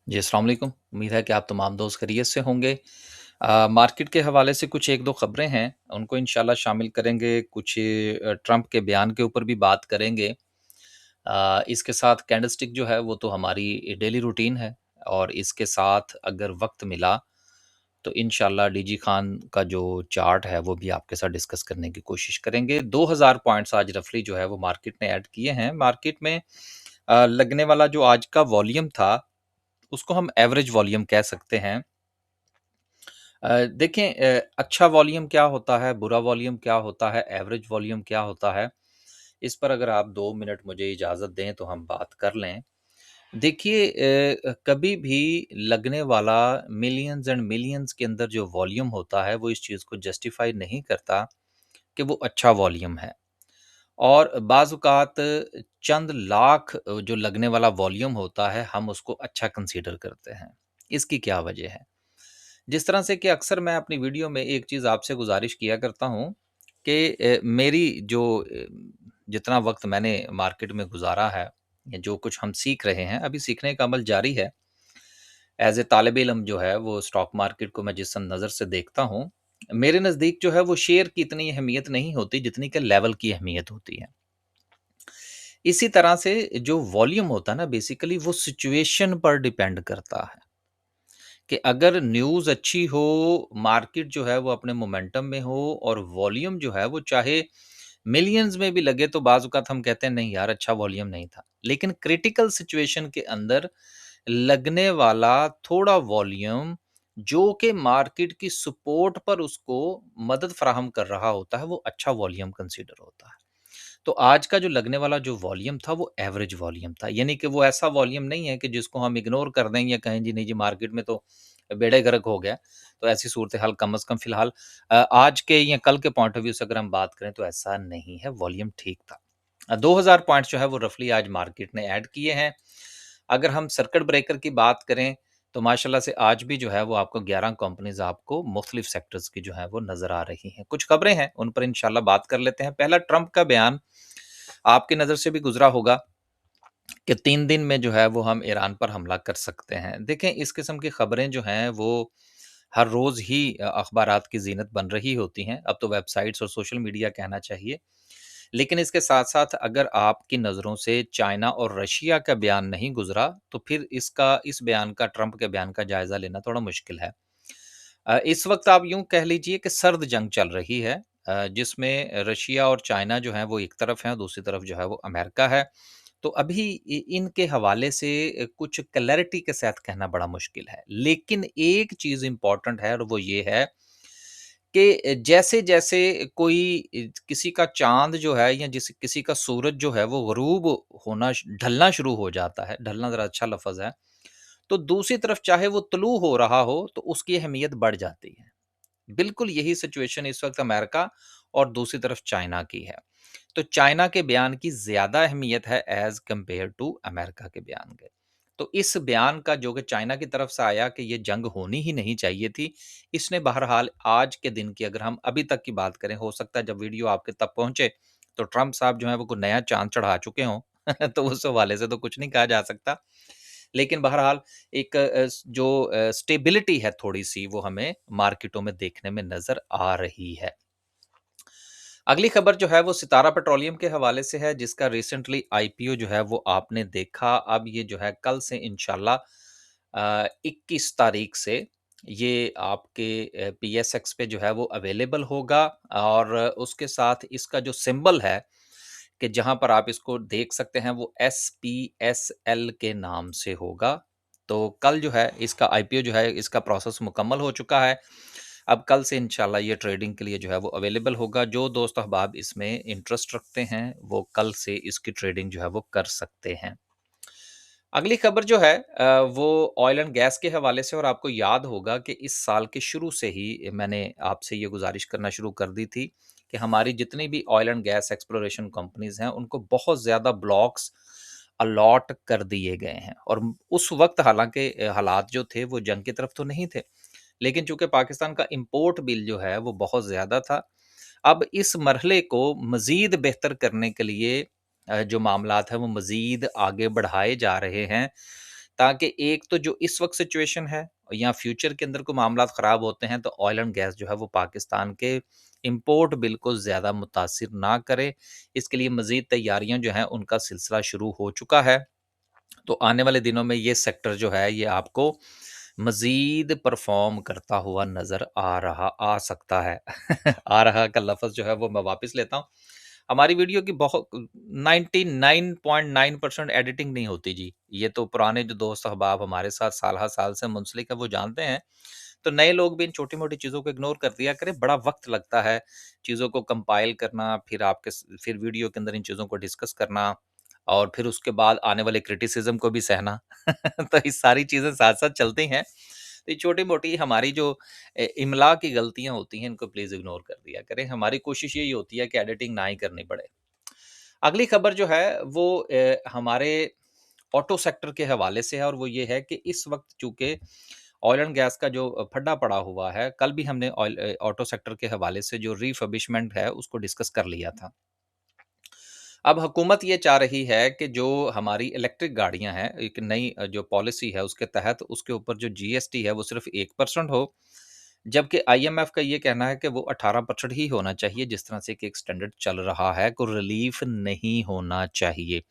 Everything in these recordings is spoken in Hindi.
जी, अस्सलाम वालेकुम। उम्मीद है कि आप तमाम दोस्त खैरियत से होंगे। मार्केट के हवाले से कुछ 1-2 खबरें हैं, उनको इंशाल्लाह शामिल करेंगे। कुछ ट्रंप के बयान के ऊपर भी बात करेंगे। इसके साथ कैंडलस्टिक जो है वो तो हमारी डेली रूटीन है और इसके साथ अगर वक़्त मिला तो इंशाल्लाह डीजी खान का जो चार्ट है वो भी आपके साथ डिस्कस करने की कोशिश करेंगे। 2000 पॉइंट्स आज रफली जो है वो मार्केट ने ऐड किए हैं। मार्केट में लगने वाला जो आज का वॉल्यूम था उसको हम एवरेज वॉल्यूम कह सकते हैं। देखें, अच्छा वॉल्यूम क्या होता है, बुरा वॉल्यूम क्या होता है, एवरेज वॉल्यूम क्या होता है, इस पर अगर आप 2 मिनट मुझे इजाज़त दें तो हम बात कर लें। देखिए, कभी भी लगने वाला मिलियंस एंड मिलियंस के अंदर जो वॉल्यूम होता है, वो इस चीज़ को जस्टिफ़ाई नहीं करता कि वो अच्छा वॉल्यूम है। और बाज़ औक़ात चंद लाख जो लगने वाला वॉल्यूम होता है, हम उसको अच्छा कंसीडर करते हैं। इसकी क्या वजह है? जिस तरह से कि अक्सर मैं अपनी वीडियो में एक चीज़ आपसे गुज़ारिश किया करता हूँ कि मेरी जो जितना वक़्त मैंने मार्केट में गुज़ारा है, या जो कुछ हम सीख रहे हैं, अभी सीखने का अमल जारी है। एज़ ए तालिब-इल्म जो है वो स्टॉक मार्केट को मैं जिस नज़र से देखता हूँ, मेरे नज़दीक जो है वो शेयर की इतनी अहमियत नहीं होती जितनी कि लेवल की अहमियत होती है। इसी तरह से जो वॉल्यूम होता है ना, बेसिकली वो सिचुएशन पर डिपेंड करता है। कि अगर न्यूज़ अच्छी हो, मार्केट जो है वो अपने मोमेंटम में हो और वॉल्यूम जो है वो चाहे मिलियंस में भी लगे, तो बाज़ औक़ात हम कहते हैं नहीं यार, अच्छा वॉल्यूम नहीं था। लेकिन क्रिटिकल सिचुएशन के अंदर लगने वाला थोड़ा वॉल्यूम जो कि मार्केट की सपोर्ट पर उसको मदद फ़राहम कर रहा होता है, वो अच्छा वॉल्यूम कंसीडर होता है। तो आज का जो लगने वाला जो वॉल्यूम था वो एवरेज वॉल्यूम था। यानी कि वो ऐसा वॉल्यूम नहीं है कि जिसको हम इग्नोर कर दें या कहें जी नहीं जी, मार्केट में तो बेड़े गर्क हो गया। तो ऐसी सूरत-ए-हाल कम से कम फ़िलहाल आज के या कल के पॉइंट ऑफ व्यू से अगर हम बात करें तो ऐसा नहीं है, वॉल्यूम ठीक था। 2000 पॉइंट्स जो है वो रफ़ली आज मार्केट ने ऐड किए हैं। अगर हम सर्किट ब्रेकर की बात करें तो माशाल्लाह से आज भी जो है वो आपको 11 कंपनीज़ आपको मुख्तलिफ सेक्टर्स की जो है वो नज़र आ रही हैं। कुछ खबरें हैं, उन पर इंशाल्लाह बात कर लेते हैं। पहला, ट्रंप का बयान आपकी नज़र से भी गुज़रा होगा कि 3 दिन में जो है वो हम ईरान पर हमला कर सकते हैं। देखें, इस किस्म की खबरें जो हैं वो हर रोज़ ही अखबारात की ज़ीनत बन रही होती हैं। अब तो वेबसाइट्स और सोशल मीडिया कहना चाहिए। लेकिन इसके साथ-साथ अगर आपकी नज़रों से चाइना और रशिया का बयान नहीं गुज़रा, तो फिर इस बयान का, ट्रंप के बयान का जायज़ा लेना थोड़ा मुश्किल है। इस वक़्त आप यूँ कह लीजिए कि सर्द जंग चल रही है, जिसमें रशिया और चाइना जो हैं वो एक तरफ हैं, दूसरी तरफ जो है वो अमेरिका है। तो अभी इनके हवाले से कुछ क्लैरिटी के साथ कहना बड़ा मुश्किल है। लेकिन एक चीज़ इम्पोर्टेंट है और वो ये है कि जैसे-जैसे कोई किसी का चाँद जो है या किसी का सूरज जो है वो ग़ुरूब होना ढलना शुरू हो जाता है, ढलना ज़रा अच्छा लफ़्ज़ है, तो दूसरी तरफ चाहे वो तुलू हो रहा हो तो उसकी अहमियत बढ़ जाती है। बिल्कुल यही सिचुएशन इस वक़्त अमेरिका और दूसरी तरफ चाइना की है। तो चाइना के बयान की ज़्यादा अहमियत है एज़ कंपेयर टू अमेरिका के बयान के। तो इस बयान का जो कि चाइना की तरफ से आया कि ये जंग होनी ही नहीं चाहिए थी, इसने बहरहाल आज के दिन की अगर हम अभी तक की बात करें, हो सकता है जब वीडियो आपके तक पहुँचे, तो ट्रंप साहब जो हैं वो कोई नया चाँद चढ़ा चुके हों। तो उस हवाले से तो कुछ नहीं कहा जा सकता। लेकिन बहरहाल एक जो स्टेबिलिटी है थोड़ी-सी, वो हमें मार्केटों में देखने में नज़र आ रही है। अगली खबर जो है वो सितारा पेट्रोलियम के हवाले से है, जिसका रिसेंटली आईपीओ जो है वो आपने देखा। अब ये जो है कल से इंशाल्लाह 21 तारीख से ये आपके पीएसएक्स पे जो है वो अवेलेबल होगा और उसके साथ इसका जो सिंबल है कि जहाँ पर आप इसको देख सकते हैं वो एसपीएसएल के नाम से होगा। तो कल जो है इसका आईपीओ जो है इसका प्रोसेस मुकम्मल हो चुका है। अब कल से इंशाल्लाह ये ट्रेडिंग के लिए जो है वो अवेलेबल होगा। जो दोस्त अहबाब इसमें इंटरेस्ट रखते हैं, वो कल से इसकी ट्रेडिंग जो है वो कर सकते हैं। अगली खबर जो है वो ऑयल एंड गैस के हवाले से, और आपको याद होगा कि इस साल के शुरू से ही मैंने आपसे ये गुज़ारिश करना शुरू कर दी थी कि हमारी जितनी भी oil and gas exploration companies हैं, उनको बहुत ज़्यादा ब्लॉक्स अलॉट कर दिए गए हैं। और उस वक़्त हालाँकि हालात जो थे वो जंग की तरफ तो नहीं थे, लेकिन चूँकि पाकिस्तान का इम्पोर्ट बिल जो है वो बहुत ज़्यादा था। अब इस मरहले को मज़ीद बेहतर करने के लिए जो मामलात हैं वो मज़ीद आगे बढ़ाए जा रहे हैं, ताकि एक तो जो इस वक़्त सिचुएशन है या फ्यूचर के अंदर कोई मामलात ख़राब होते हैं, तो ऑयल एंड गैस जो है वो पाकिस्तान के इम्पोर्ट बिल को ज़्यादा मुतासिर ना करे। इसके लिए मज़ीद तैयारियाँ जो हैं उनका सिलसिला शुरू हो चुका है। तो आने वाले दिनों में ये सेक्टर जो है ये आपको मज़ीद परफ़ॉर्म करता हुआ नज़र आ सकता है। आ रहा का लफ़्ज़ जो है वो मैं वापस लेता हूँ। हमारी वीडियो की बहुत 99.9% एडिटिंग नहीं होती जी। ये तो पुराने जो दोस्त अहबाब हमारे साथ साल-हर-साल से मुंसलिक है वो जानते हैं। तो नए लोग भी इन छोटी-मोटी चीज़ों को इग्नोर कर दिया करें, बड़ा वक़्त लगता है चीज़ों को कंपाइल करना, फिर वीडियो के अंदर इन चीज़ों को डिस्कस करना और फिर उसके बाद आने वाले क्रिटिसिज़्म को भी सहना। तो ये सारी चीज़ें साथ-साथ चलती हैं। तो ये छोटी-मोटी हमारी जो इमला की गलतियाँ होती हैं, इनको प्लीज़ इग्नोर कर दिया करें। हमारी कोशिश यही होती है कि एडिटिंग ना ही करनी पड़े। अगली खबर जो है वो हमारे ऑटो सेक्टर के हवाले से है और वो ये है कि इस वक़्त चूँकि ऑयल एंड गैस का जो फड्डा पड़ा हुआ है, कल भी हमने ऑटो सेक्टर के हवाले से जो रिफर्बिशमेंट है, उसको डिस्कस कर लिया था। अब हुकूमत ये चाह रही है कि जो हमारी इलेक्ट्रिक गाड़ियाँ हैं, एक नई जो पॉलिसी है उसके तहत उसके ऊपर जो जीएसटी है वो सिर्फ़ 1% हो, जबकि आईएमएफ का ये कहना है कि वो 18% ही होना चाहिए, जिस तरह से कि एक स्टैंडर्ड चल रहा है, कोई रिलीफ़ नहीं होना चाहिए।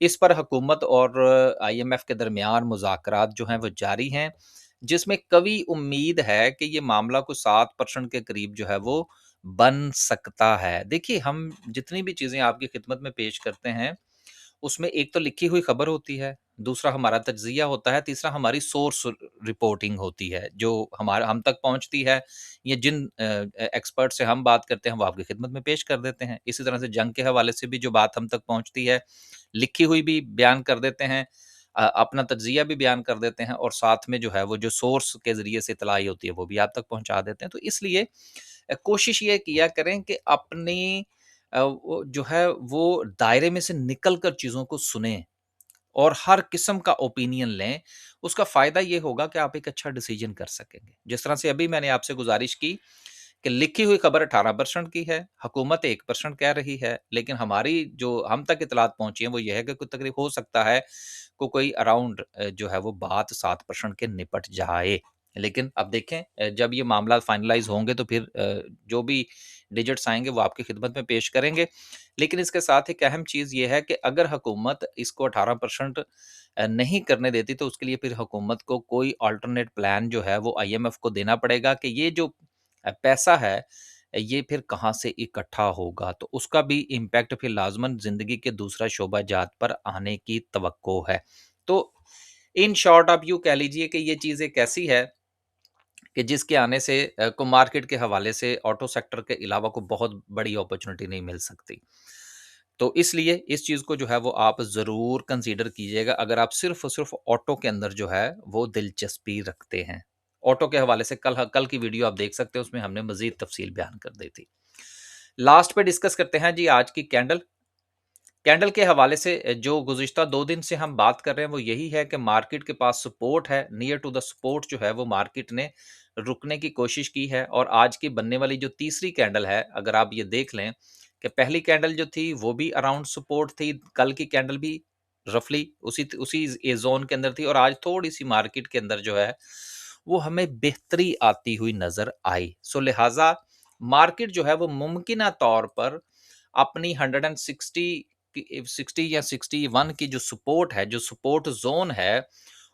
इस पर हुकूमत और आईएमएफ के दरमियान मुज़ाकरात जो हैं वो जारी हैं, जिसमें कवी उम्मीद है कि ये मामला कुछ 7% के करीब जो है वो बन सकता है। देखिए, हम जितनी भी चीज़ें आपकी खिदमत में पेश करते हैं, उसमें एक तो लिखी हुई खबर होती है, दूसरा हमारा तज्ज़िया होता है, तीसरा हमारी सोर्स रिपोर्टिंग होती है, जो हमारा हम तक पहुँचती है या जिन एक्सपर्ट से हम बात करते हैं, वो आपकी खिदमत में पेश कर देते हैं। इसी तरह से जंग के हवाले से भी जो बात हम तक पहुँचती है, लिखी हुई भी बयान कर देते हैं, अपना तज्ज़िया भी बयान कर देते हैं और साथ में जो है, वो जो सोर्स के ज़रिए से इत्तला आई होती है, वो भी आप तक पहुँचा देते हैं। तो इसलिए कोशिश ये किया करें कि अपनी वो जो है वो दायरे में से निकल कर चीज़ों को सुनें और हर किस्म का ओपिनियन लें। उसका फ़ायदा ये होगा कि आप एक अच्छा डिसीज़न कर सकेंगे। जिस तरह से अभी मैंने आपसे गुज़ारिश की कि लिखी हुई खबर 18% की है, हुकूमत 1% कह रही है, लेकिन हमारी जो हम तक इत्तलात पहुँची हैं वो ये है कि कुछ तकरीब हो सकता है कोई अराउंड जो है वो बात 7% के निपट जाए। लेकिन अब देखें जब ये मामला फाइनलाइज़ होंगे तो फिर जो भी डिजिट्स आएँगे वो आपकी खिदमत में पेश करेंगे। लेकिन इसके साथ एक अहम चीज़ ये है कि अगर हुकूमत इसको 18% नहीं करने देती तो उसके लिए फिर हुकूमत को कोई अल्टरनेट प्लान जो है वो आईएमएफ को देना पड़ेगा कि ये जो पैसा है ये फिर कहाँ से इकट्ठा होगा, तो उसका भी इम्पैक्ट फिर लाज़मन ज़िंदगी के दूसरा शोबा-जात पर आने की तवक्को है। तो इन शॉर्ट आप यूँ कह लीजिए कि ये चीज़ एक ऐसी है कि जिसके आने से को मार्केट के हवाले से ऑटो सेक्टर के अलावा को बहुत बड़ी अपॉर्च्युनिटी नहीं मिल सकती। तो इसलिए इस चीज़ को जो है वो आप ज़रूर कंसीडर कीजिएगा अगर आप सिर्फ़ और सिर्फ़ ऑटो के अंदर जो है वो दिलचस्पी रखते हैं। ऑटो के हवाले से कल की वीडियो आप देख सकते हैं उसमें हमने मज़ीद तफ़सील बयान कर दी थी। लास्ट पे डिस्कस करते हैं जी आज की कैंडल। कैंडल के हवाले से जो गुज़िश्ता 2 दिन से हम बात कर रहे हैं वो यही है कि मार्केट के पास सपोर्ट है, नियर टू द सपोर्ट जो है वो मार्केट ने रुकने की कोशिश की है और आज की बनने वाली जो तीसरी कैंडल है, अगर आप ये देख लें कि पहली कैंडल जो थी वो भी अराउंड सपोर्ट थी, कल की कैंडल भी रफली उसी ए ज़ोन के अंदर थी और आज थोड़ी-सी मार्केट के अंदर जो है, वो हमें बेहतरी आती हुई नज़र आई। सो लिहाज़ा मार्केट जो है वो मुमकिना तौर पर अपनी 60 या 61 की जो सपोर्ट है, जो सपोर्ट ज़ोन है,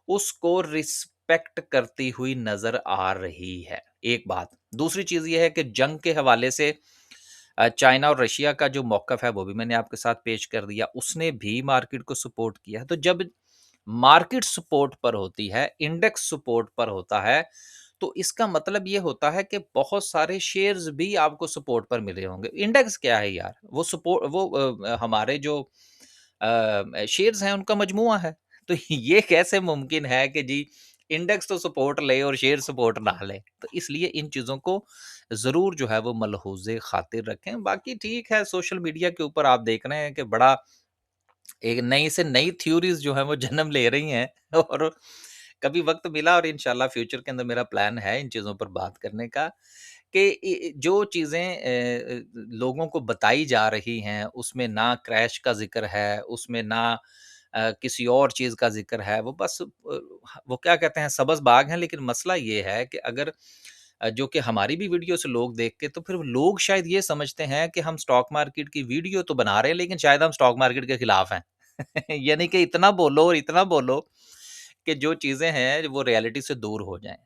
उसको रिस्पेक्ट करती हुई नज़र आ रही है, एक बात। दूसरी चीज़ ये है कि जंग के हवाले से चाइना और रशिया का जो मौक़िफ़ है, वो भी मैंने आपके साथ पेश कर दिया, उसने भी मार्केट को सपोर्ट किया है। तो जब मार्केट सपोर्ट पर होती है, इंडेक्स सपोर्ट पर होता है, तो इसका मतलब ये होता है कि बहुत सारे शेयर्स भी आपको सपोर्ट पर मिले होंगे। इंडेक्स क्या है यार? वो हमारे जो शेयर्स हैं उनका मजमूआ है। तो ये कैसे मुमकिन है कि जी इंडेक्स तो सपोर्ट ले और शेयर सपोर्ट ना ले? तो इसलिए इन चीज़ों को ज़रूर जो है वो मलहूज़े ख़ातिर रखें। बाकी ठीक है सोशल मीडिया के ऊपर आप देख रहे हैं कि बड़ा एक नई से नई थ्योरीज़ जो हैं वो जन्म ले रही हैं और कभी वक़्त मिला और इंशाल्लाह फ्यूचर के अंदर मेरा प्लान है इन चीज़ों पर बात करने का कि जो चीज़ें लोगों को बताई जा रही हैं उसमें ना क्रैश का ज़िक्र है, उसमें ना किसी और चीज़ का ज़िक्र है, वो बस वो क्या कहते हैं सब्ज़ बाग हैं, लेकिन मसला ये है कि अगर जो कि हमारी भी वीडियो से लोग देख के तो फिर लोग शायद ये समझते हैं कि हम स्टॉक मार्केट की वीडियो तो बना रहे हैं, लेकिन शायद हम स्टॉक मार्केट के खिलाफ हैं। यानी कि इतना बोलो और इतना बोलो कि जो चीज़ें हैं वो रियलिटी से दूर हो जाएँ।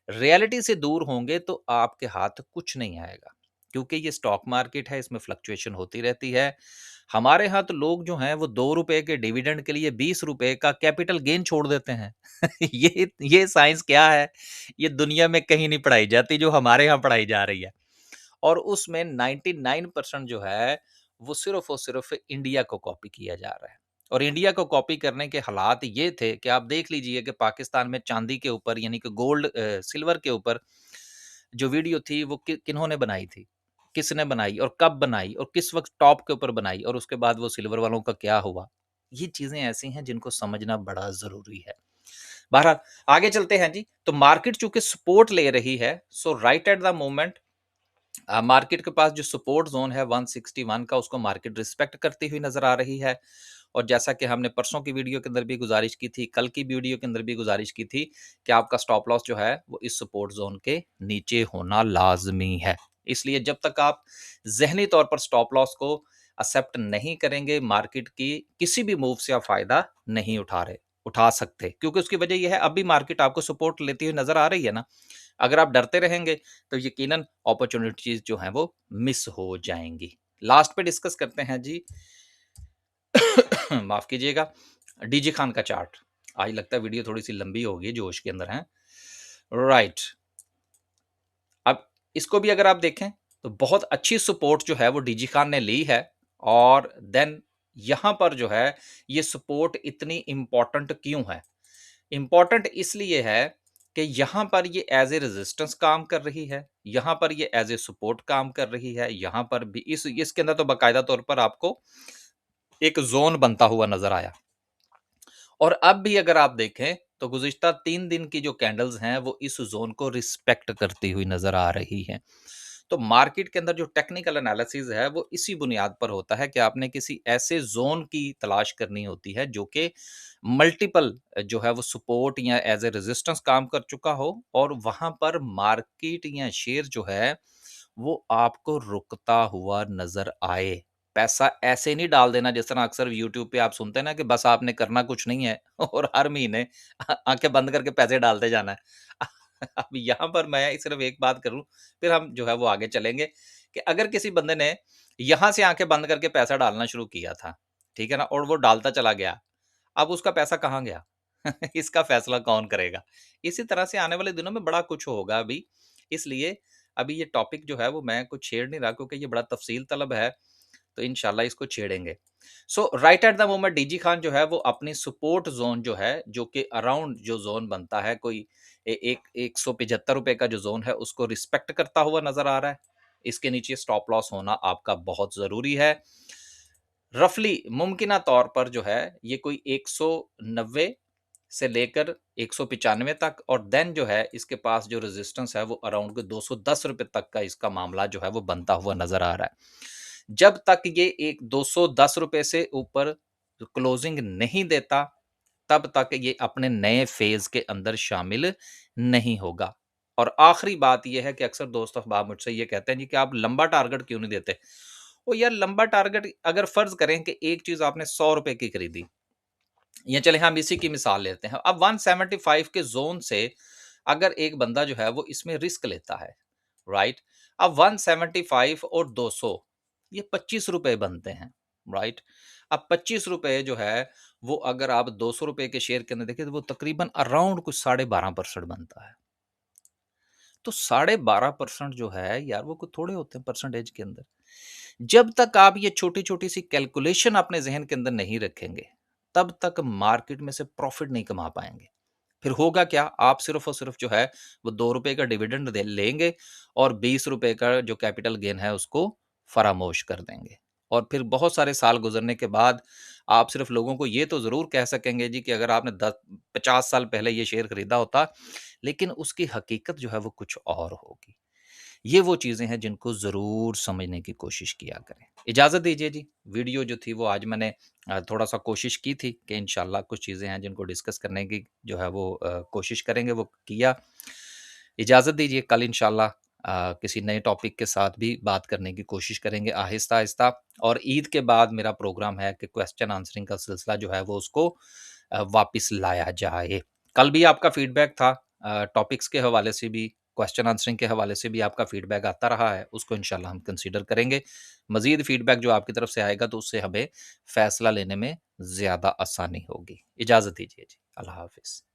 रियलिटी से दूर होंगे तो आपके हाथ कुछ नहीं आएगा, क्योंकि ये स्टॉक मार्केट है, इसमें फ्लक्चुएशन होती रहती है। हमारे यहाँ तो लोग जो हैं वो ₹2 के डिविडेंड के लिए ₹20 का कैपिटल गेन छोड़ देते हैं। ये साइंस क्या है? ये दुनिया में कहीं नहीं पढ़ाई जाती जो हमारे यहाँ पढ़ाई जा रही है। और उसमें 99% जो है वो सिर्फ़ और सिर्फ़ इंडिया को कॉपी किया जा रहा है। और इंडिया को कॉपी करने के हालात ये थे कि आप देख लीजिए कि पाकिस्तान में चांदी के ऊपर यानी कि सिल्वर के ऊपर जो वीडियो थी वो किन्होंने बनाई थी? किसने बनाई और कब बनाई और किस वक़्त टॉप के ऊपर बनाई और उसके बाद वो सिल्वर वालों का क्या हुआ? ये चीज़ें ऐसी हैं जिनको समझना बड़ा ज़रूरी है। बहरहाल आगे चलते हैं जी। तो मार्केट चूँकि सपोर्ट ले रही है, so right at the moment market के पास जो सपोर्ट ज़ोन है 161 का, उसको मार्केट रिस्पेक्ट करती हुई नज़र आ रही है। और जैसा कि हमने परसों की वीडियो के अंदर भी गुज़ारिश की थी, कल की वीडियो के अंदर भी गुज़ारिश की थी कि आपका स्टॉप लॉस जो है वो इस सपोर्ट ज़ोन के नीचे होना लाज़मी है। इसलिए जब तक आप ज़हनी तौर पर स्टॉप लॉस को एक्सेप्ट नहीं करेंगे, मार्केट की किसी भी मूव से आप फ़ायदा नहीं उठा सकते, क्योंकि उसकी वजह ये है अब भी मार्केट आपको सपोर्ट लेती हुई नज़र आ रही है ना। अगर आप डरते रहेंगे तो यकीनन अपॉर्चुनिटीज़ जो हैं वो मिस हो जाएँगी। लास्ट पे डिस्कस करते हैं जी माफ़ कीजिएगा, डीजे खान का चार्ट। आज लगता है वीडियो थोड़ी-सी लंबी हो गई, जोश के अंदर हैं। राइट, अब इसको भी अगर आप देखें तो बहुत अच्छी सपोर्ट जो है वो डीजी खान ने ली है। और देन यहाँ पर जो है ये सपोर्ट इतनी इम्पोर्टेंट क्यों है? इम्पोर्टेंट इसलिए है कि यहाँ पर ये एज़ ए रेजिस्टेंस काम कर रही है, यहाँ पर ये एज़ ए सपोर्ट काम कर रही है, यहाँ पर भी इसके अंदर तो बाकायदा तौर पर आपको एक ज़ोन बनता हुआ नज़र आया। और अब भी अगर आप देखें तो गुज़िश्ता 3 दिन की जो कैंडल्स हैं वो इस ज़ोन को रिस्पेक्ट करती हुई नज़र आ रही हैं। तो मार्केट के अंदर जो टेक्निकल एनालिसिस है वो इसी बुनियाद पर होता है कि आपने किसी ऐसे ज़ोन की तलाश करनी होती है जो कि मल्टीपल जो है वो सपोर्ट या एज़ ए रेजिस्टेंस काम कर चुका हो और वहाँ पर मार्केट या शेयर जो है वो आपको रुकता हुआ नज़र आए। पैसा ऐसे नहीं डाल देना जिस तरह अक्सर यूट्यूब पे आप सुनते हैं ना कि बस आपने करना कुछ नहीं है और हर महीने आंखें बंद करके पैसे डालते जाना है। अब यहाँ पर मैं सिर्फ एक बात करूं, फिर हम जो है वो आगे चलेंगे कि अगर किसी बंदे ने यहाँ से आंखें बंद करके पैसा डालना शुरू किया था, ठीक है ना, और वो डालता चला गया, अब उसका पैसा कहाँ गया? इसका फैसला कौन करेगा? इसी तरह से आने वाले दिनों में बड़ा कुछ होगा अभी, इसलिए अभी ये टॉपिक जो है वो मैं कुछ छेड़ नहीं रहा क्योंकि ये बड़ा तफसील तलब है, तो इंशाल्लाह इसको छेड़ेंगे। So right at the moment DG Khan जो है वो अपनी सपोर्ट ज़ोन जो है, जो कि अराउंड जो ज़ोन बनता है कोई ए एक ₹175 का जो ज़ोन है उसको रिस्पेक्ट करता हुआ नज़र आ रहा है। इसके नीचे स्टॉप लॉस होना आपका बहुत ज़रूरी है। रफ़ली मुमकिना तौर पर जो है ये कोई 190 से लेकर 195 तक और देन जो है इसके पास जो रेजिस्टेंस है वो अराउंड के ₹210 तक का इसका मामला जो है वो बनता हुआ नज़र आ रहा है। जब तक ये एक ₹210 से ऊपर क्लोजिंग नहीं देता, तब तक ये अपने नए फ़ेज़ के अंदर शामिल नहीं होगा। और आखिरी बात ये है कि अक्सर दोस्त अहबाब मुझसे ये कहते हैं जी कि आप लंबा टारगेट क्यों नहीं देते? ओ यार लंबा टारगेट अगर फ़र्ज़ करें कि एक चीज़ आपने ₹100 की खरीदी, या चलें हम इसी की मिसाल लेते हैं। अब 175 के ज़ोन से अगर एक बंदा जो है वो इसमें रिस्क लेता है, राइट? अब 175 और 200 ये ₹25 बनते हैं, राइट? अब ₹25 जो है वो अगर आप ₹200 के शेयर के अंदर देखें तो वो तकरीबन अराउंड कुछ 12.5% बनता है। तो 12.5% जो है यार वो कुछ थोड़े होते हैं परसेंटेज के अंदर। जब तक आप ये छोटी-छोटी सी कैलकुलेशन अपने ज़हन के अंदर नहीं रखेंगे, तब तक मार्केट में से प्रॉफ़िट नहीं कमा पाएँगे। फिर होगा क्या? आप सिर्फ़ और सिर्फ़ जो है वो ₹2 का डिविडेंड दे लेंगे और ₹20 का जो कैपिटल गेन है उसको फ़रामोश कर देंगे। और फिर बहुत सारे साल गुज़रने के बाद आप सिर्फ़ लोगों को ये तो ज़रूर कह सकेंगे जी कि अगर आपने 50 साल पहले ये शेयर खरीदा होता, लेकिन उसकी हकीकत जो है वो कुछ और होगी। ये वो चीज़ें हैं जिनको ज़रूर समझने की कोशिश किया करें। इजाज़त दीजिए जी, वीडियो जो थी वो आज मैंने थोड़ा-सा कोशिश की थी कि इंशाल्लाह कुछ चीज़ें हैं जिनको डिस्कस करने की जो है वो कोशिश करेंगे, वो किया। इजाज़त दीजिए, कल इंशाल्लाह किसी नए टॉपिक के साथ भी बात करने की कोशिश करेंगे आहिस्ता-आहिस्ता, और ईद के बाद मेरा प्रोग्राम है कि क्वेश्चन आंसरिंग का सिलसिला जो है वो उसको वापस लाया जाए। कल भी आपका फीडबैक था, टॉपिक्स के हवाले से भी, क्वेश्चन आंसरिंग के हवाले से भी आपका फीडबैक आता रहा है, उसको इंशाल्लाह हम कंसीडर करेंगे। मज़ीद फीडबैक जो आपकी तरफ से आएगा तो उससे हमें फ़ैसला लेने में ज़्यादा आसानी होगी। इजाज़त दीजिए जी, अल्लाह हाफ़िज़।